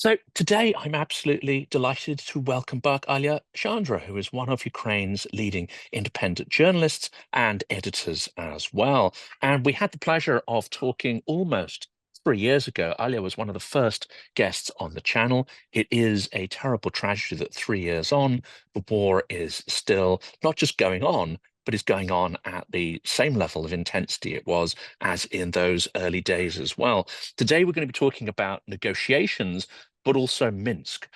So today I'm absolutely delighted to welcome back Alya Shandra, who is one of Ukraine's leading independent journalists and editors as well. And we had the pleasure of talking almost 3 years ago. Alya was one of the first guests on the channel. It is a terrible tragedy that 3 years on, the war is still not just going on, but is going on at the same level of intensity it was as in those early days as well. Today, we're going to be talking about negotiations, but also Minsk,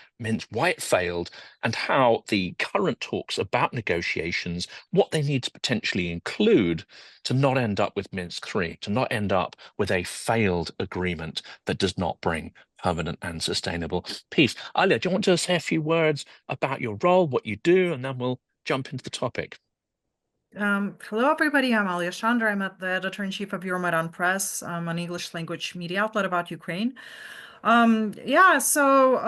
why it failed, and how the current talks about negotiations, what they need to potentially include to not end up with Minsk 3, to not end up with a failed agreement that does not bring permanent and sustainable peace. Alya, do you want to say a few words about your role, what you do, and then we'll jump into the topic? Hello, everybody. I'm Alya Shandra. I'm at the editor-in-chief of Euromaidan Press, an English language media outlet about Ukraine. Yeah, so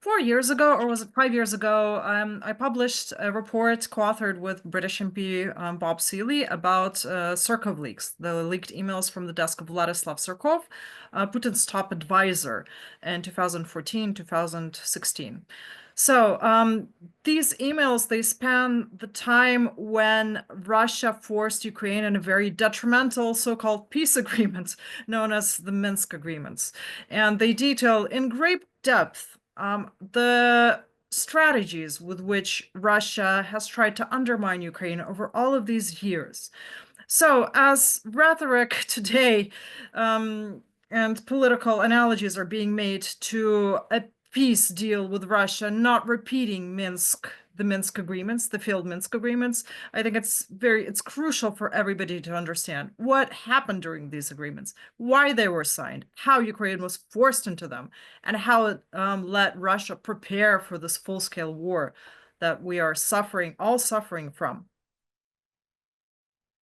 4 years ago, or was it 5 years ago, I published a report co-authored with British MP Bob Seeley about Surkov leaks, the leaked emails from the desk of Vladislav Surkov, Putin's top advisor in 2014, 2016. So these emails, they span the time when Russia forced Ukraine in a very detrimental so-called peace agreement known as the Minsk agreements. And they detail in great depth the strategies with which Russia has tried to undermine Ukraine over all of these years. So as rhetoric today and political analogies are being made to a peace deal with Russia, not repeating the Minsk agreements, the failed Minsk agreements, I think it's crucial for everybody to understand what happened during these agreements, why they were signed, how Ukraine was forced into them, and how it let Russia prepare for this full-scale war that we are all suffering from.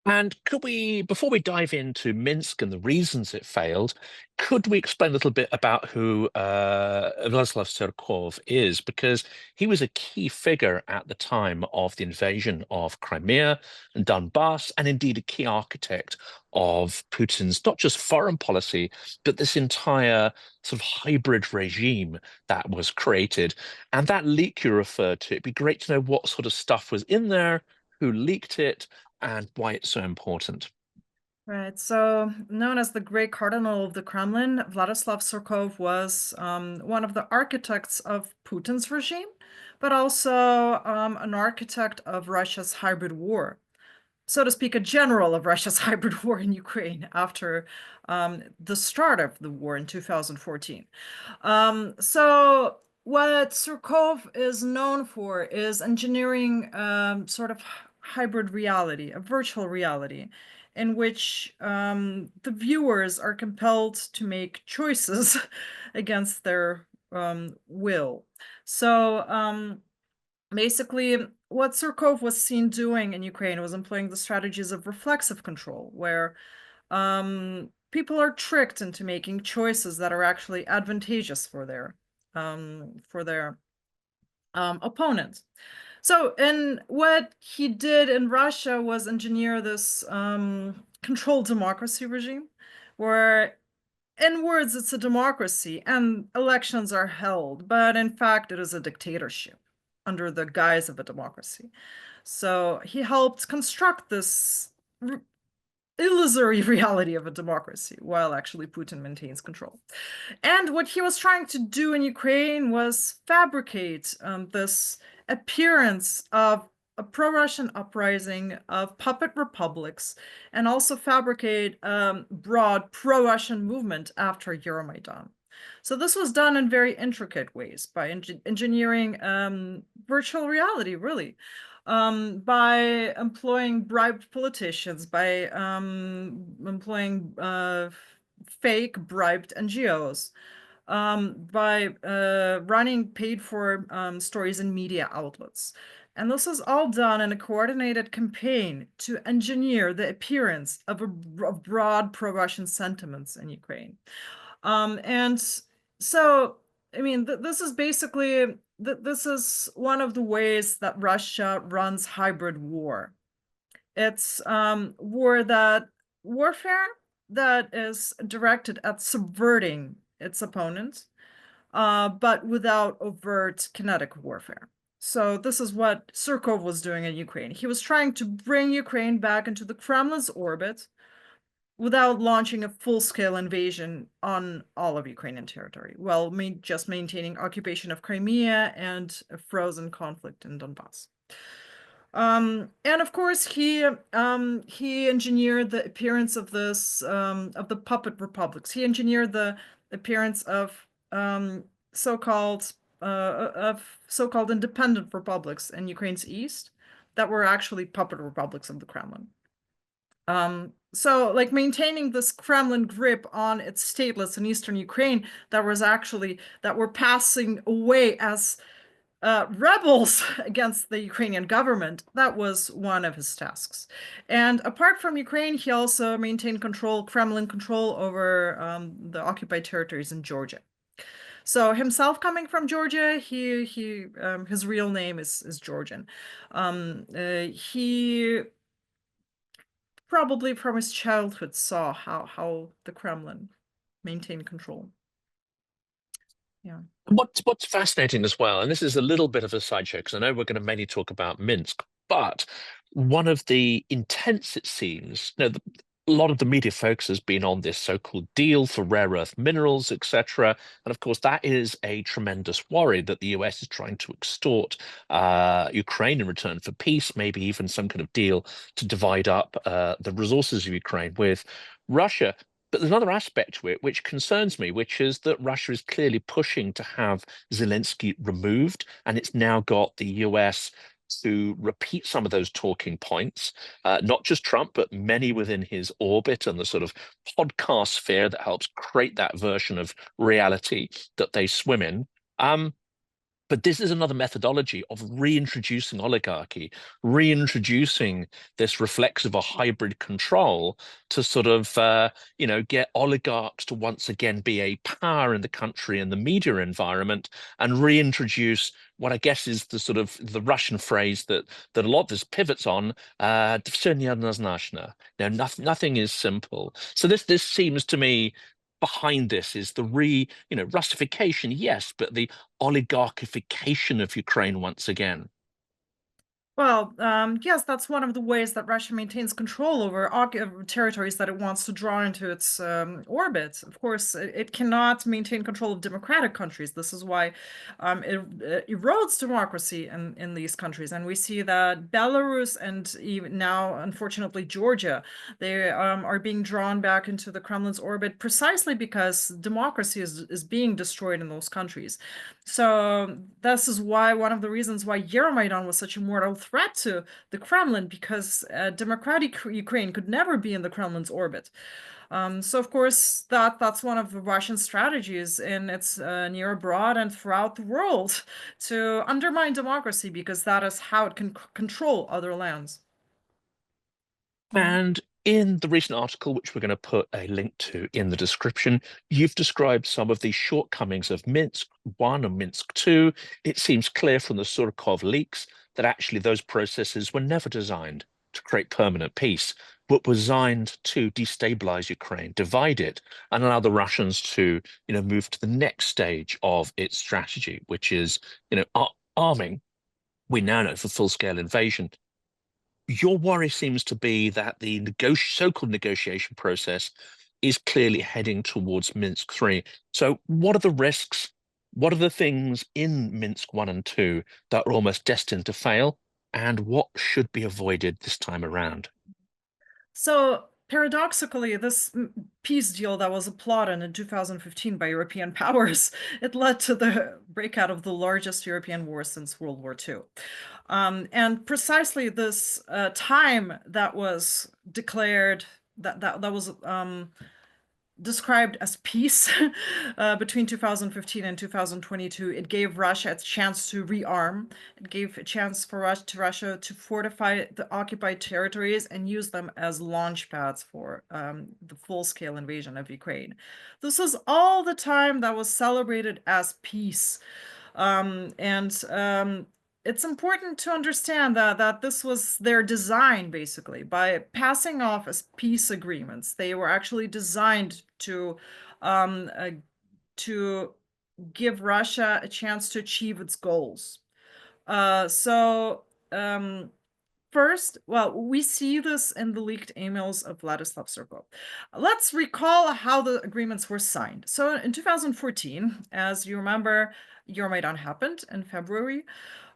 And could we, before we dive into Minsk and the reasons it failed, could we explain a little bit about who Vladislav Surkov is? Because he was a key figure at the time of the invasion of Crimea and Donbass, and indeed a key architect of Putin's not just foreign policy, but this entire sort of hybrid regime that was created. And that leak you referred to, it'd be great to know what sort of stuff was in there, who leaked it, and why it's so important. Right. So, known as the Great Cardinal of the Kremlin, Vladislav Surkov was one of the architects of Putin's regime, but also an architect of Russia's hybrid war, so to speak, a general of Russia's hybrid war in Ukraine after the start of the war in 2014. So, what Surkov is known for is engineering sort of hybrid reality, a virtual reality, in which the viewers are compelled to make choices against their will. So basically, what Surkov was seen doing in Ukraine was employing the strategies of reflexive control, where people are tricked into making choices that are actually advantageous for their opponents. So, and what he did in Russia was engineer this controlled democracy regime, where in words it's a democracy and elections are held, but in fact it is a dictatorship under the guise of a democracy. So he helped construct this illusory reality of a democracy while actually Putin maintains control. And what he was trying to do in Ukraine was fabricate this appearance of a pro-Russian uprising of puppet republics, and also fabricate broad pro-Russian movement after Euromaidan. So this was done in very intricate ways by engineering virtual reality, really, by employing bribed politicians, by employing fake bribed NGOs, by running paid-for stories in media outlets. And this is all done in a coordinated campaign to engineer the appearance of broad pro-Russian sentiments in Ukraine. And so, I mean, this is basically, this is one of the ways that Russia runs hybrid war. It's warfare that is directed at subverting its opponents, but without overt kinetic warfare. So this is what Surkov was doing in Ukraine. He was trying to bring Ukraine back into the Kremlin's orbit without launching a full-scale invasion on all of Ukrainian territory, while just maintaining occupation of Crimea and a frozen conflict in Donbass. And of course, he engineered the appearance of of the puppet republics. He engineered the appearance of so-called independent republics in Ukraine's east that were actually puppet republics of the Kremlin. So like maintaining this Kremlin grip on its statelets in eastern Ukraine that were passing away as rebels against the Ukrainian government, that was one of his tasks. And apart from Ukraine, he also maintained Kremlin control over the occupied territories in Georgia. So himself coming from Georgia, his real name is Georgian. He probably from his childhood saw how the Kremlin maintained control. Yeah. What's fascinating as well, and this is a little bit of a sideshow because I know we're going to mainly talk about Minsk, but one of the intense, it seems, a lot of the media focus has been on this so-called deal for rare earth minerals, etc. And of course, that is a tremendous worry that the US is trying to extort Ukraine in return for peace, maybe even some kind of deal to divide up the resources of Ukraine with Russia. But there's another aspect to it which concerns me, which is that Russia is clearly pushing to have Zelenskyy removed, and it's now got the US to repeat some of those talking points, not just Trump, but many within his orbit and the sort of podcast sphere that helps create that version of reality that they swim in. But this is another methodology of reintroducing oligarchy, reintroducing this reflexive or hybrid control to sort of, get oligarchs to once again be a power in the country and the media environment, and reintroduce what I guess is the sort of the Russian phrase that a lot of this pivots on, "Всё неоднозначно." Nothing is simple. So this seems to me behind this is the Russification, yes, but the oligarchification of Ukraine once again. Well, yes, that's one of the ways that Russia maintains control over territories that it wants to draw into its orbit. Of course, it cannot maintain control of democratic countries. This is why it erodes democracy in these countries. And we see that Belarus and even now, unfortunately, Georgia, they are being drawn back into the Kremlin's orbit precisely because democracy is being destroyed in those countries. So this is why one of the reasons why Euromaidan was such a mortal threat to the Kremlin, because democratic Ukraine could never be in the Kremlin's orbit. So of course that's one of the Russian strategies in its near abroad and throughout the world to undermine democracy, because that is how it can control other lands. And in the recent article, which we're going to put a link to in the description, you've described some of the shortcomings of Minsk 1 and Minsk 2. It seems clear from the Surkov leaks that actually those processes were never designed to create permanent peace, but were designed to destabilize Ukraine, divide it, and allow the Russians to, move to the next stage of its strategy, which is, arming, we now know, for full-scale invasion. Your worry seems to be that the so-called negotiation process is clearly heading towards Minsk 3. So what are the risks? What are the things in Minsk 1 and 2 that are almost destined to fail? And what should be avoided this time around? So paradoxically, this peace deal that was applauded in 2015 by European powers, it led to the breakout of the largest European war since World War II. And precisely this time that was declared, that was described as peace between 2015 and 2022, it gave Russia a chance to rearm. It gave a chance for Russia to fortify the occupied territories and use them as launch pads for the full-scale invasion of Ukraine. This is all the time that was celebrated as peace. It's important to understand that this was their design, basically. By passing off as peace agreements, they were actually designed to to give Russia a chance to achieve its goals. First, well, we see this in the leaked emails of Vladislav Surkov. Let's recall how the agreements were signed. So in 2014, as you remember, Euromaidan happened in February.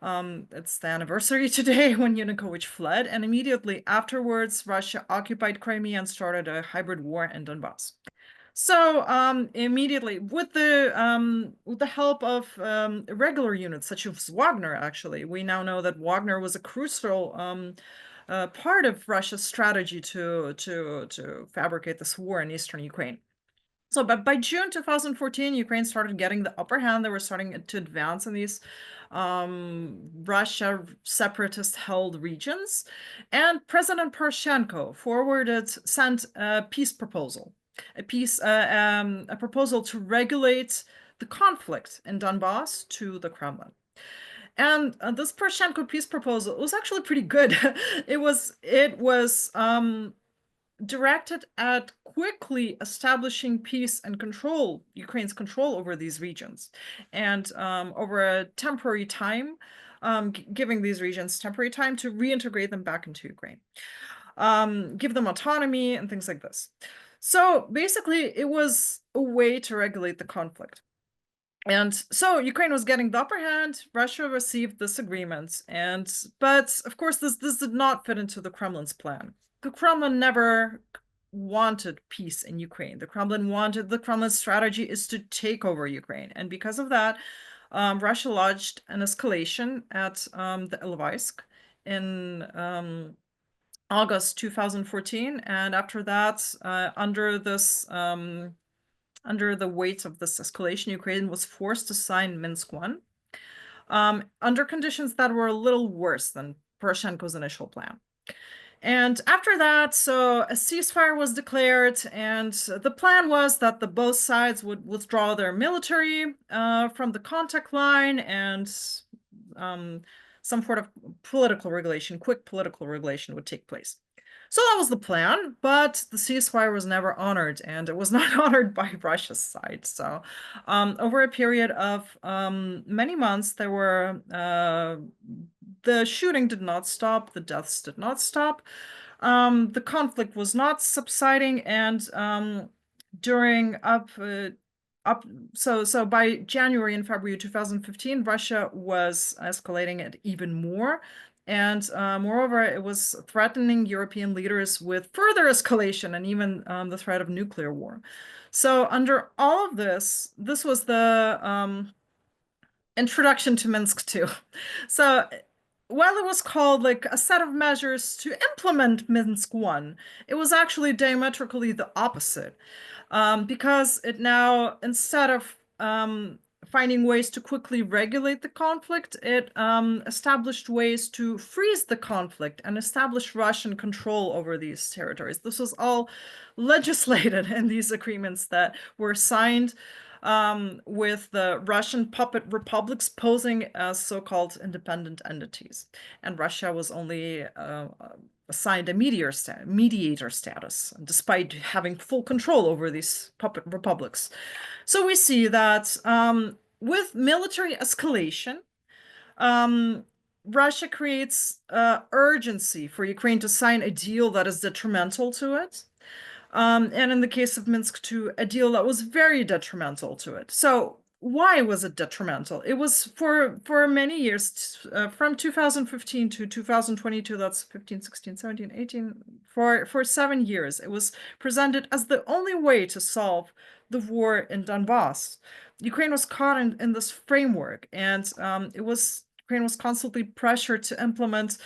It's the anniversary today when Yanukovych fled, and immediately afterwards, Russia occupied Crimea and started a hybrid war in Donbass. So immediately, with the help of irregular units such as Wagner, actually, we now know that Wagner was a crucial part of Russia's strategy to fabricate this war in eastern Ukraine. So, but by June 2014, Ukraine started getting the upper hand. They were starting to advance in these Russia separatist-held regions, and President Poroshenko sent a peace proposal. A proposal to regulate the conflict in Donbass to the Kremlin. And this Poroshenko peace proposal was actually pretty good. It was directed at quickly establishing peace and control, Ukraine's control over these regions, and over a temporary time, giving these regions temporary time to reintegrate them back into Ukraine, give them autonomy and things like this. So basically, it was a way to regulate the conflict. And so Ukraine was getting the upper hand. Russia received this agreement, but of course, this did not fit into the Kremlin's plan. The Kremlin never wanted peace in Ukraine. The Kremlin's strategy is to take over Ukraine, and because of that, Russia lodged an escalation at the Ilovaisk in August 2014, and after that, under the weight of this escalation, Ukraine was forced to sign Minsk I, under conditions that were a little worse than Poroshenko's initial plan. And after that, so a ceasefire was declared, and the plan was that both sides would withdraw their military from the contact line, and some sort of quick political regulation would take place. So that was the plan, but the ceasefire was never honored, and it was not honored by Russia's side. So over a period of many months, the shooting did not stop, the deaths did not stop, the conflict was not subsiding, and so by January and February 2015, Russia was escalating it even more. And moreover, it was threatening European leaders with further escalation and even the threat of nuclear war. So under all of this was the introduction to Minsk II. So while it was called like a set of measures to implement Minsk I, it was actually diametrically the opposite. Because it now, instead of finding ways to quickly regulate the conflict, it established ways to freeze the conflict and establish Russian control over these territories. This was all legislated in these agreements that were signed with the Russian puppet republics posing as so-called independent entities. And Russia was only assigned a mediator status, despite having full control over these puppet republics. So we see that with military escalation, Russia creates urgency for Ukraine to sign a deal that is detrimental to it. And in the case of Minsk II, a deal that was very detrimental to it. So why was it detrimental? It was for many years, from 2015 to 2022, that's 15, 16, 17, 18, for 7 years, it was presented as the only way to solve the war in Donbass. Ukraine was caught in this framework, and Ukraine was constantly pressured to implement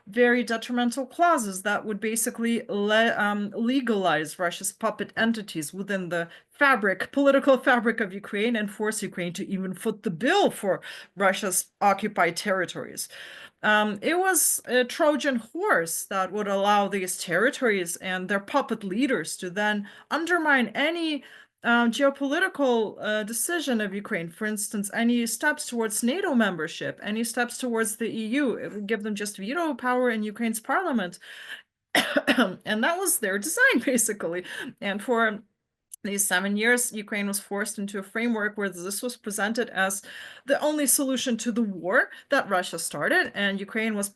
very detrimental clauses that would basically legalize Russia's puppet entities within the political fabric of Ukraine, and force Ukraine to even foot the bill for Russia's occupied territories. It was a Trojan horse that would allow these territories and their puppet leaders to then undermine any geopolitical decision of Ukraine. For instance, any steps towards NATO membership, any steps towards the EU, it would give them just veto power in Ukraine's parliament. And that was their design, basically. And for these 7 years, Ukraine was forced into a framework where this was presented as the only solution to the war that Russia started, and Ukraine was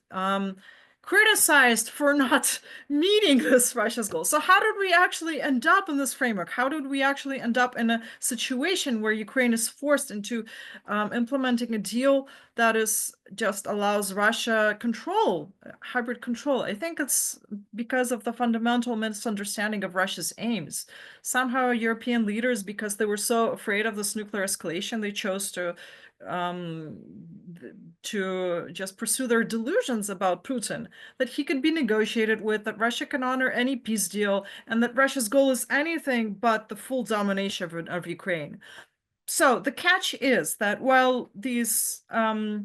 criticized for not meeting this Russia's goal. So how did we actually end up in this framework? How did we actually end up in a situation where Ukraine is forced into implementing a deal that is just allows Russia control, hybrid control? I think it's because of the fundamental misunderstanding of Russia's aims. Somehow European leaders, because they were so afraid of this nuclear escalation, they chose um, to just pursue their delusions about Putin, that he could be negotiated with, that Russia can honor any peace deal, and that Russia's goal is anything but the full domination of Ukraine. So the catch is that while these, how many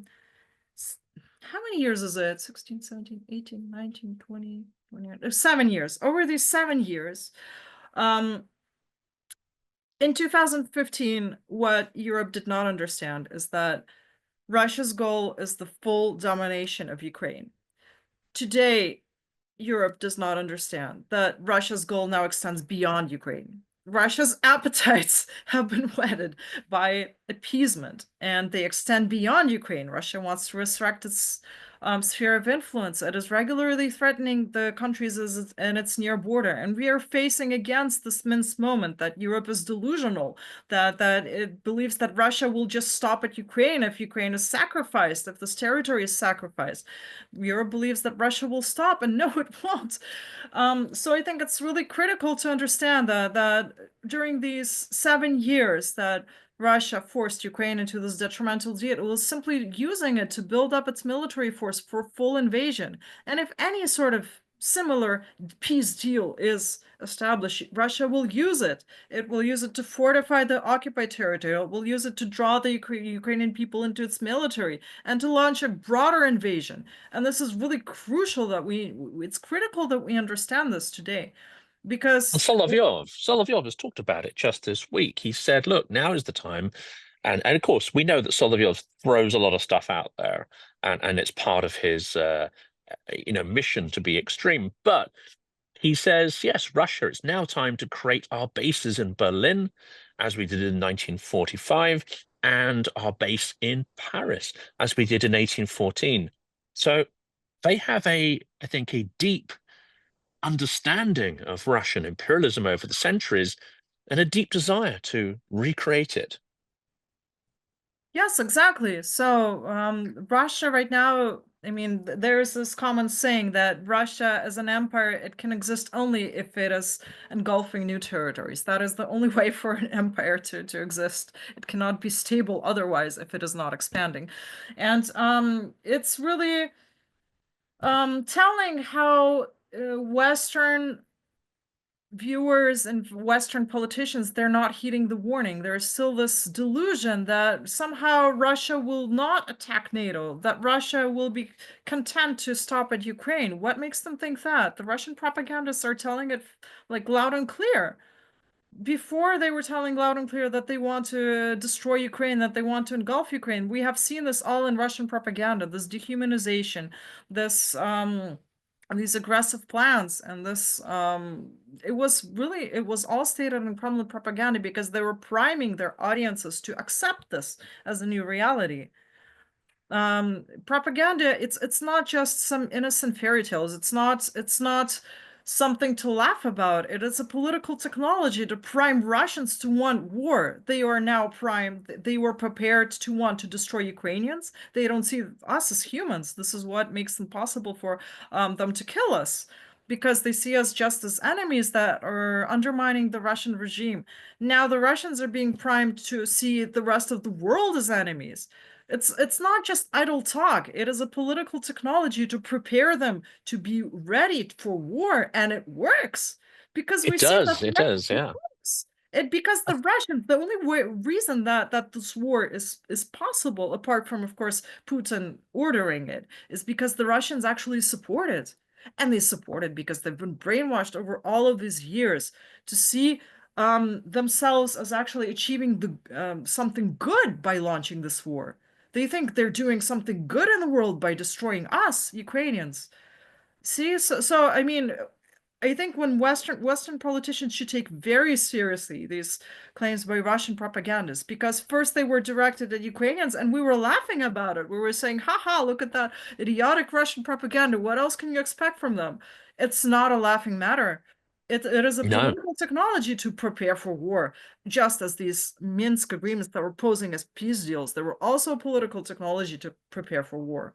years is it? 16, 17, 18, 19, 20, 21, 7 years. Over these 7 years, in 2015, what Europe did not understand is that Russia's goal is the full domination of Ukraine. Today, Europe does not understand that Russia's goal now extends beyond Ukraine. Russia's appetites have been whetted by appeasement, and they extend beyond Ukraine. Russia wants to resurrect its sphere of influence. It is regularly threatening the countries in its near border, and we are facing against this Minsk moment that Europe is delusional, that it believes that Russia will just stop at Ukraine if Ukraine is sacrificed, if this territory is sacrificed. Europe believes that Russia will stop, and no, it won't. So I think it's really critical to understand that during these 7 years that Russia forced Ukraine into this detrimental deal, it was simply using it to build up its military force for full invasion. And if any sort of similar peace deal is established, Russia will use it. It will use it to fortify the occupied territory. It will use it to draw the Ukrainian people into its military and to launch a broader invasion. And this is really crucial that it's critical that we understand this today. And Because Solovyov has talked about it just this week. He said, look, now is the time. And of course, we know that Solovyov throws a lot of stuff out there, and it's part of his mission to be extreme. But he says, yes, Russia, it's now time to create our bases in Berlin, as we did in 1945, and our base in Paris, as we did in 1814. So they have I think, a deep understanding of Russian imperialism over the centuries and a deep desire to recreate it. yes, exactly. So Russia right now, I mean, there's this common saying that Russia as an empire, it can exist only if it is engulfing new territories. That is the only way for an empire to exist. It cannot be stable otherwise if it is not expanding. And it's really telling how Western viewers and Western politicians, they're not heeding the warning. There's still this delusion that somehow Russia will not attack NATO, that Russia will be content to stop at Ukraine. What makes them think that? The Russian propagandists are telling it like loud and clear. Before they were telling loud and clear that they want to destroy Ukraine, that they want to engulf Ukraine. We have seen this all in Russian propaganda, this dehumanization, this these aggressive plans, and this it was all stated in Kremlin propaganda because they were priming their audiences to accept this as a new reality. Propaganda, it's not just some innocent fairy tales. It's not something to laugh about. It is a political technology to prime Russians to want war. They are now primed. They were prepared to want to destroy Ukrainians. They don't see us as humans. This is what makes them possible for them to kill us, because they see us just as enemies that are undermining the Russian regime. Now the Russians are being primed to see the rest of the world as enemies. It's not just idle talk. It is a political technology to prepare them to be ready for war, and it works because we see that It does, it yeah. works. Because the Russians, the only reason that this war is possible, apart from, of course, Putin ordering it, is because the Russians actually support it, and they support it because they've been brainwashed over all of these years to see themselves as actually achieving something good by launching this war. They think they're doing something good in the world by destroying us, Ukrainians. See, so I mean, I think when Western politicians should take very seriously these claims by Russian propagandists, because first they were directed at Ukrainians and we were laughing about it. We were saying, haha, look at that idiotic Russian propaganda. What else can you expect from them? It's not a laughing matter. It is a No. political technology to prepare for war, just as these Minsk agreements that were posing as peace deals, they were also political technology to prepare for war.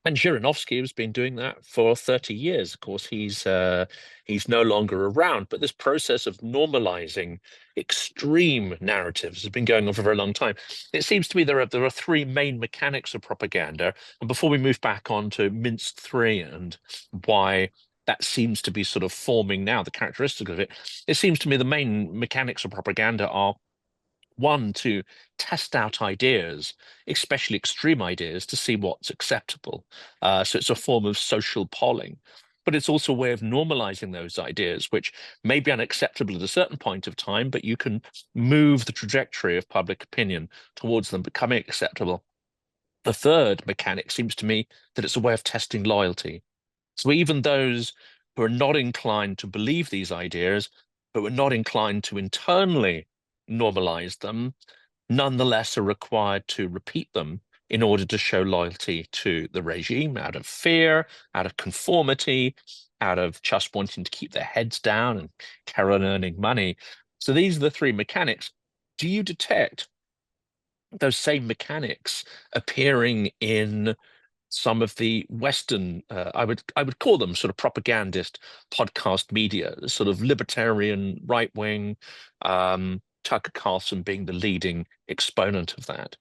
And Zhirinovsky has been doing that for 30 years. Of course, he's no longer around, but this process of normalizing extreme narratives has been going on for a very long time. It seems to me there are three main mechanics of propaganda. And before we move back on to Minsk 3 and why that seems to be sort of forming now, the characteristics of it, it seems to me the main mechanics of propaganda are one, to test out ideas, especially extreme ideas, to see what's acceptable. So it's a form of social polling, but it's also a way of normalizing those ideas, which may be unacceptable at a certain point of time, but you can move the trajectory of public opinion towards them becoming acceptable. The third mechanic seems to me that it's a way of testing loyalty. So even those who are not inclined to believe these ideas, but were not inclined to internally normalize them, nonetheless are required to repeat them in order to show loyalty to the regime out of fear, out of conformity, out of just wanting to keep their heads down and carry on earning money. So these are the three mechanics. Do you detect those same mechanics appearing in some of the Western, I would call them sort of propagandist podcast media, sort of libertarian, right wing, Tucker Carlson being the leading exponent of that?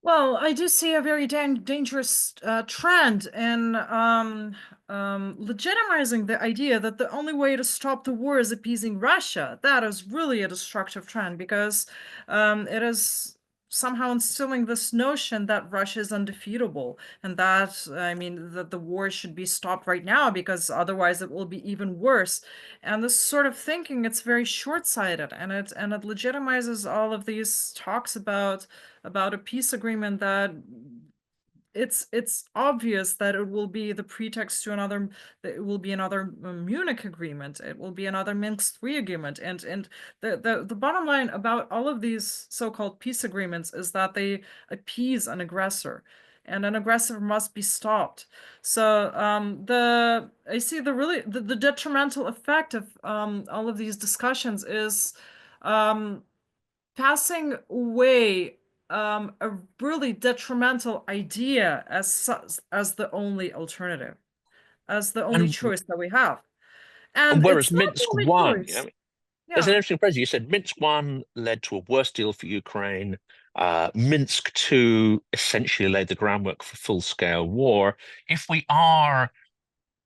Well, I do see a very dangerous trend in legitimizing the idea that the only way to stop the war is appeasing Russia. That is really a destructive trend because it is somehow instilling this notion that Russia is undefeatable and that, I mean, that the war should be stopped right now because otherwise it will be even worse. And this sort of thinking, it's very short-sighted, and it legitimizes all of these talks about a peace agreement that it's obvious that it will be the pretext to another, that it will be another Munich agreement, it will be another Minsk 3 agreement, and the bottom line about all of these so-called peace agreements is that they appease an aggressor, and an aggressor must be stopped. So the I see the detrimental effect of all of these discussions is um passing away a really detrimental idea as the only alternative, as the only And, choice that we have. and And whereas it's not the Minsk only 1, choice. there's Yeah. an interesting phrase. You said Minsk 1 led to a worse deal for Ukraine. Minsk 2 essentially laid the groundwork for full-scale war. If we are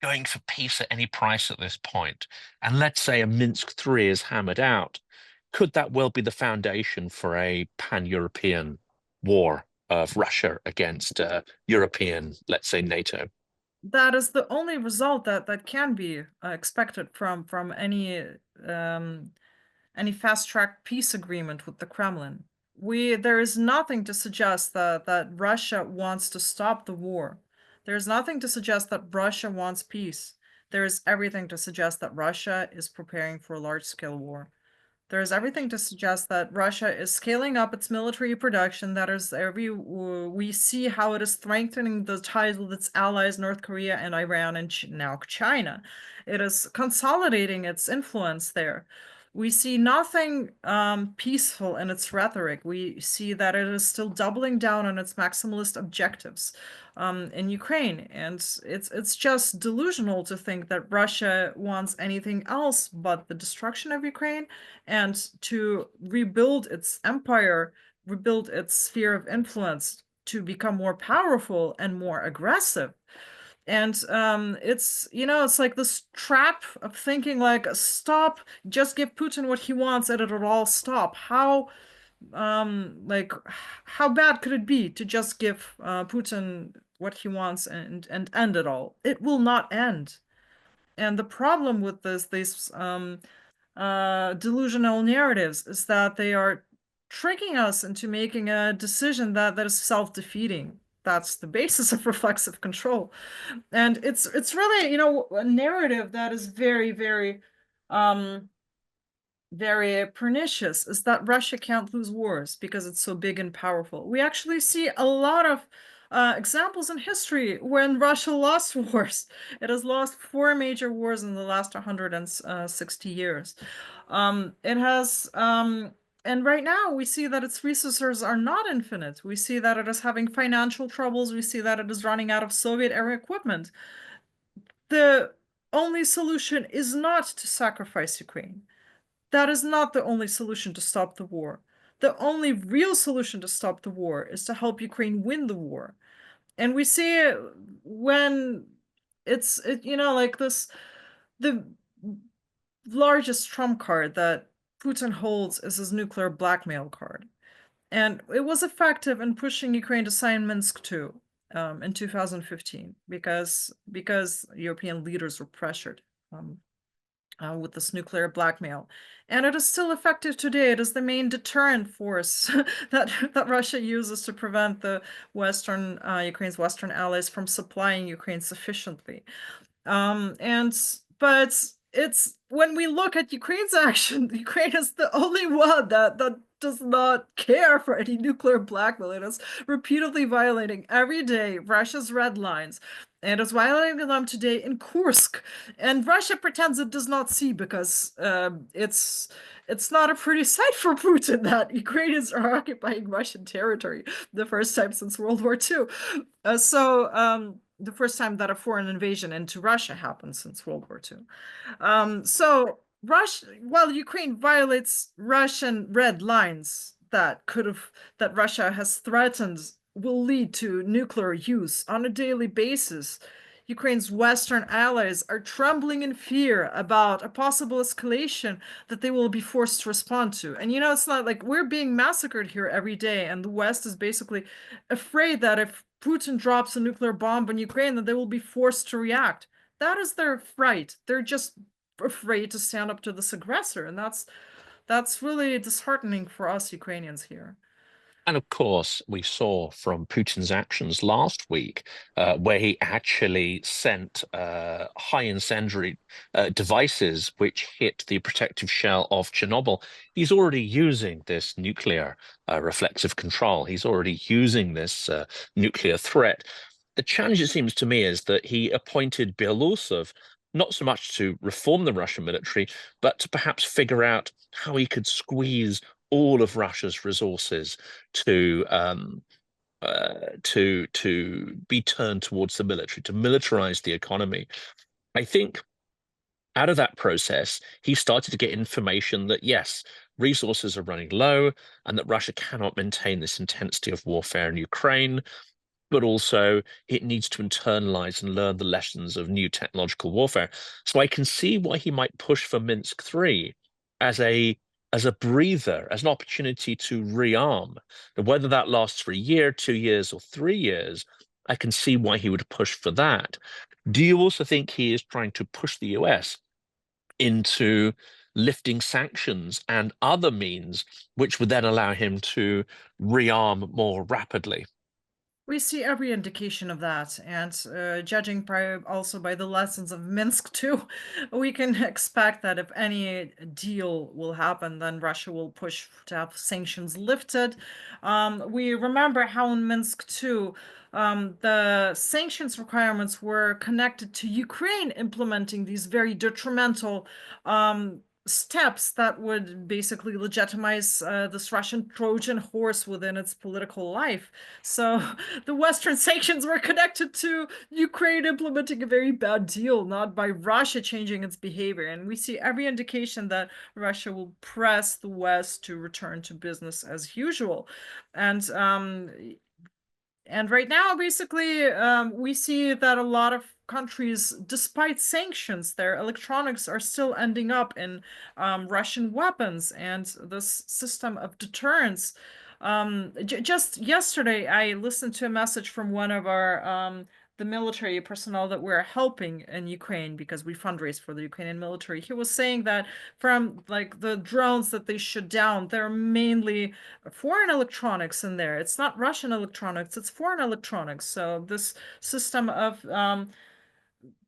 going for peace at any price at this point, and let's say a Minsk 3 is hammered out, could that well be the foundation for a pan-European war of Russia against European, let's say, NATO? That is the only result that can be expected from any fast track peace agreement with the Kremlin. There is nothing to suggest that Russia wants to stop the war. There is nothing to suggest that Russia wants peace. There is everything to suggest that Russia is preparing for a large scale war. There is everything to suggest that Russia is scaling up its military production. That is, we see how it is strengthening the ties with its allies, North Korea and Iran, and now China. It is consolidating its influence there. We see nothing peaceful in its rhetoric. We see that it is still doubling down on its maximalist objectives in Ukraine, and it's just delusional to think that Russia wants anything else but the destruction of Ukraine and to rebuild its empire, rebuild its sphere of influence to become more powerful and more aggressive. And it's like this trap of thinking like, stop, just give Putin what he wants and it'll all stop. Like, how bad could it be to just give Putin what he wants and end it all? It will not end. And the problem with these delusional narratives is that they are tricking us into making a decision that is self-defeating. That's the basis of reflexive control. And it's really, you know, a narrative that is very, very very pernicious, is that Russia can't lose wars because it's so big and powerful. We actually see a lot of examples in history when Russia lost wars. It has lost 4 major wars in the last 160 years. It has, and right now we see that its resources are not infinite. We see that it is having financial troubles. We see that it is running out of Soviet-era equipment. The only solution is not to sacrifice Ukraine. That is not the only solution to stop the war. The only real solution to stop the war is to help Ukraine win the war. And we see it when you know, like this, the largest trump card that Putin holds is his nuclear blackmail card. And it was effective in pushing Ukraine to sign Minsk II in 2015 because European leaders were pressured. With this nuclear blackmail. And it is still effective today. It is the main deterrent force that Russia uses to prevent the Ukraine's Western allies from supplying Ukraine sufficiently. But it's when we look at Ukraine's action, Ukraine is the only one that does not care for any nuclear blackmail. It is repeatedly violating every day Russia's red lines. And it's violating them today in Kursk. And Russia pretends it does not see because it's not a pretty sight for Putin that Ukrainians are occupying Russian territory the first time since World War II. The first time that a foreign invasion into Russia happened since World War II. While Ukraine violates Russian red lines that Russia has threatened will lead to nuclear use on a daily basis, Ukraine's Western allies are trembling in fear about a possible escalation that they will be forced to respond to. And you know, it's not like we're being massacred here every day, and the West is basically afraid that if Putin drops a nuclear bomb on Ukraine, that they will be forced to react. That is their fright. They're just afraid to stand up to this aggressor, and that's really disheartening for us Ukrainians here. And of course, we saw from Putin's actions last week, where he actually sent high incendiary devices which hit the protective shell of Chernobyl. He's already using this nuclear reflexive control. He's already using this nuclear threat. The challenge, it seems to me, is that he appointed Belousov not so much to reform the Russian military, but to perhaps figure out how he could squeeze all of Russia's resources to be turned towards the military, to militarize the economy. I think out of that process, he started to get information that, yes, resources are running low and that Russia cannot maintain this intensity of warfare in Ukraine, but also it needs to internalize and learn the lessons of new technological warfare. So I can see why he might push for Minsk III as a breather, as an opportunity to rearm. And whether that lasts for a year, 2 years, or 3 years, I can see why he would push for that. Do you also think he is trying to push the US into lifting sanctions and other means, which would then allow him to rearm more rapidly? We see every indication of that, and judging also by the lessons of Minsk too, we can expect that if any deal will happen, then Russia will push to have sanctions lifted. We remember how in Minsk too, the sanctions requirements were connected to Ukraine implementing these very detrimental steps that would basically legitimize this Russian Trojan horse within its political life. So the Western sanctions were connected to Ukraine implementing a very bad deal, not by Russia changing its behavior. And we see every indication that Russia will press the West to return to business as usual. And right now, basically, we see that a lot of countries, despite sanctions, their electronics are still ending up in Russian weapons, and this system of deterrence. Just yesterday, I listened to a message from one of our the military personnel that we're helping in Ukraine, because we fundraise for the Ukrainian military, he was saying that from like the drones that they shoot down, they're mainly foreign electronics in there. It's not Russian electronics, it's foreign electronics. So this system of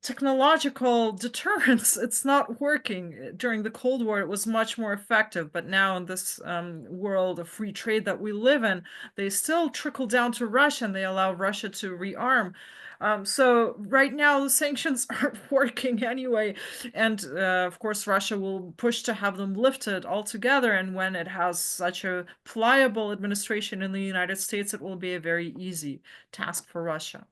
technological deterrence, it's not working. During the Cold War, it was much more effective, but now in this world of free trade that we live in, they still trickle down to Russia and they allow Russia to rearm. So right now the sanctions aren't working anyway, and of course Russia will push to have them lifted altogether, and when it has such a pliable administration in the United States, it will be a very easy task for Russia.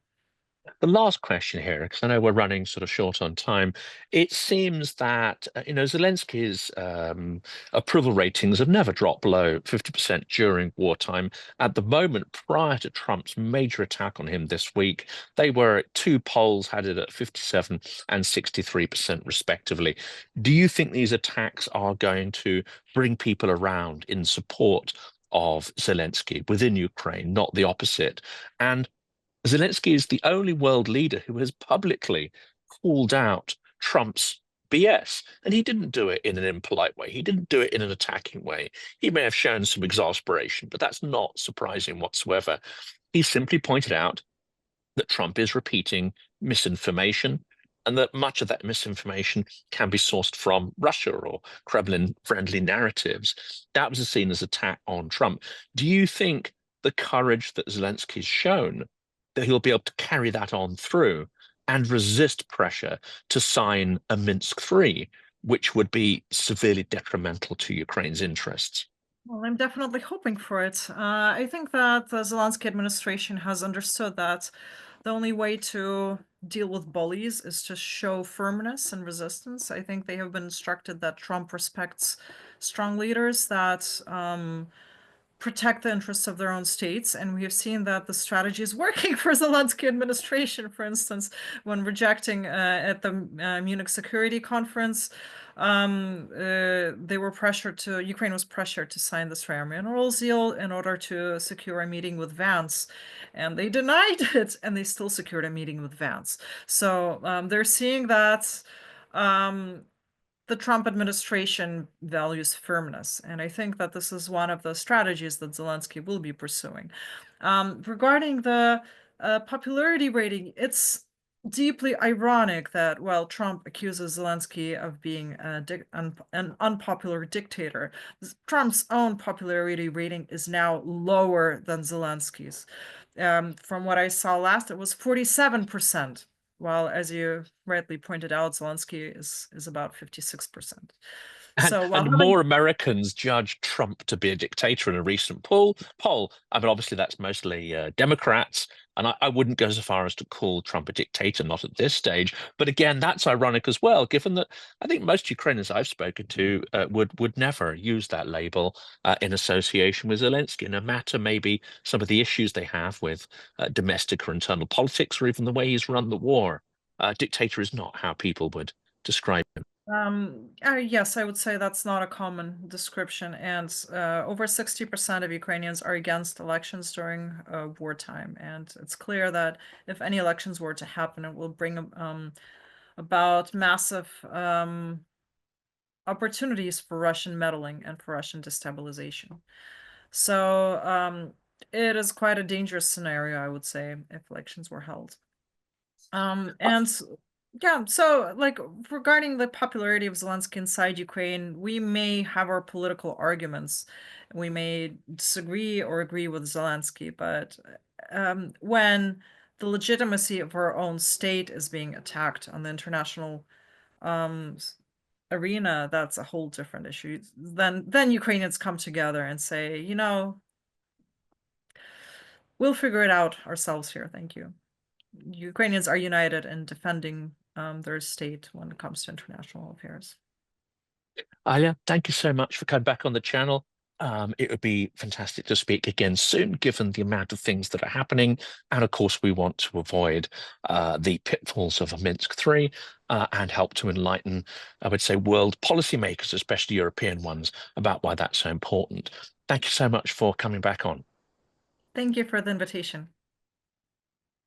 The last question here, because I know we're running sort of short on time. It seems that Zelensky's approval ratings have never dropped below 50% during wartime. At the moment, prior to Trump's major attack on him this week, they were at two polls had it at 57 and 63% respectively. Do you think these attacks are going to bring people around in support of Zelensky within Ukraine, not the opposite? And Zelensky is the only world leader who has publicly called out Trump's BS. And he didn't do it in an impolite way. He didn't do it in an attacking way. He may have shown some exasperation, but that's not surprising whatsoever. He simply pointed out that Trump is repeating misinformation and that much of that misinformation can be sourced from Russia or Kremlin-friendly narratives. That was seen as an attack on Trump. Do you think the courage that Zelensky's shown that he'll be able to carry that on through and resist pressure to sign a Minsk III, which would be severely detrimental to Ukraine's interests? Well, I'm definitely hoping for it. I think that the Zelensky administration has understood that the only way to deal with bullies is to show firmness and resistance. I think they have been instructed that Trump respects strong leaders that protect the interests of their own states. And we have seen that the strategy is working for Zelensky administration, for instance, when rejecting at the Munich Security Conference, they were pressured to, Ukraine was pressured to sign this rare minerals deal in order to secure a meeting with Vance. And they denied it, and they still secured a meeting with Vance. So they're seeing that the Trump administration values firmness, and I think that this is one of the strategies that Zelensky will be pursuing. Regarding the popularity rating, it's deeply ironic that while Trump accuses Zelensky of being an unpopular dictator, Trump's own popularity rating is now lower than Zelensky's. From what I saw last, it was 47%. While, as you rightly pointed out, Zelensky is about 56%. So while And having more Americans judge Trump to be a dictator in a recent poll. I mean, obviously that's mostly Democrats, and I wouldn't go so far as to call Trump a dictator, not at this stage. But again, that's ironic as well, given that I think most Ukrainians I've spoken to would never use that label in association with Zelensky, no matter maybe some of the issues they have with domestic or internal politics, or even the way he's run the war. Dictator is not how people would describe him. yes, I would say that's not a common description, and over 60% of Ukrainians are against elections during wartime, and it's clear that if any elections were to happen, it will bring about massive opportunities for Russian meddling and for Russian destabilization. So it is quite a dangerous scenario, I would say, if elections were held. And yeah, so like regarding the popularity of Zelensky inside Ukraine, we may have our political arguments. We may disagree or agree with Zelensky, but when the legitimacy of our own state is being attacked on the international arena, that's a whole different issue. Then Ukrainians come together and say, you know, we'll figure it out ourselves here. Thank you. Ukrainians are united in defending their state when it comes to international affairs. Alya, thank you so much for coming back on the channel. It would be fantastic to speak again soon, given the amount of things that are happening. And of course, we want to avoid the pitfalls of a Minsk III and help to enlighten, I would say, world policymakers, especially European ones, about why that's so important. Thank you so much for coming back on. Thank you for the invitation.